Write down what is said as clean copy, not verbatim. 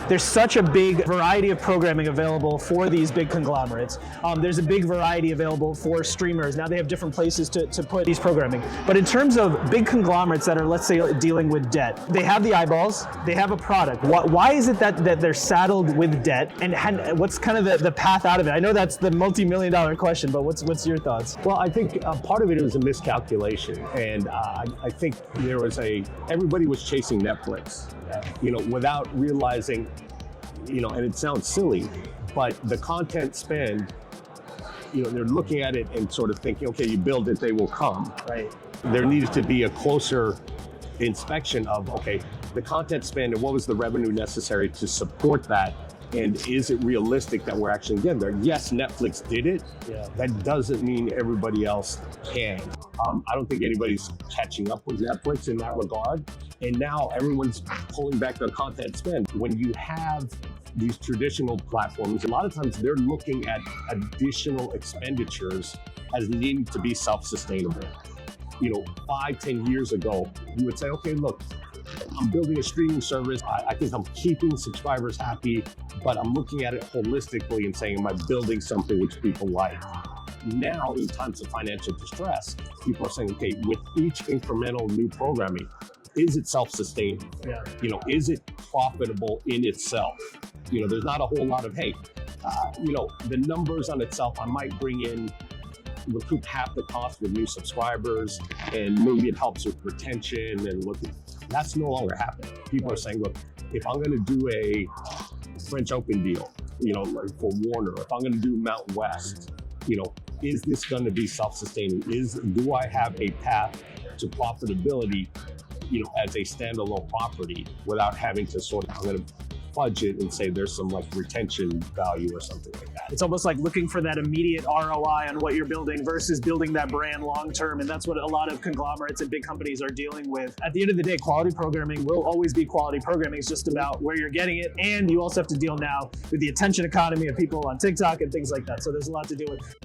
There's such a big variety of programming available for these big conglomerates. There's a big variety available for streamers. Now they have different places to put these programming. But in terms of big conglomerates that are, let's say, dealing with debt, they have the eyeballs, they have a product. Why is it that they're saddled with debt, and what's kind of the path out of it? I know that's the multi-million-dollar question, but what's your thoughts? Well, I think part of it was a miscalculation, and I think there was everybody was chasing Netflix, without realizing, and it sounds silly, but the content spend, they're looking at it and sort of thinking, okay, you build it, they will come. Right. There needed to be a closer inspection of, okay, the content spend and what was the revenue necessary to support that, and is it realistic that we're actually getting there? Yes, Netflix did it. Yeah. That doesn't mean everybody else can. I don't think anybody's catching up with Netflix in that regard. And now everyone's pulling back their content spend. When you have these traditional platforms, a lot of times they're looking at additional expenditures as needing to be self-sustainable. 5-10 years ago, you would say, okay, look, I'm building a streaming service. I think I'm keeping subscribers happy, but I'm looking at it holistically and saying, am I building something which people like? Now, in times of financial distress, people are saying, okay, with each incremental new programming, is it self-sustaining? Yeah. Is it profitable in itself? There's not a whole lot of, the numbers on itself, I might recoup half the cost with new subscribers, and maybe it helps with retention and that's no longer happening. People are saying, look, if I'm going to do a French Open deal, like for Warner, if I'm going to do Mountain West, is this going to be self-sustaining? Do I have a path to profitability, as a standalone property without having to I'm going to budget and say there's some retention value or something like that. It's almost like looking for that immediate ROI on what you're building versus building that brand long term, and that's what a lot of conglomerates and big companies are dealing with. At the end of the day, quality programming will always be quality programming. It's just about where you're getting it, and you also have to deal now with the attention economy of people on TikTok and things like that. So there's a lot to deal with.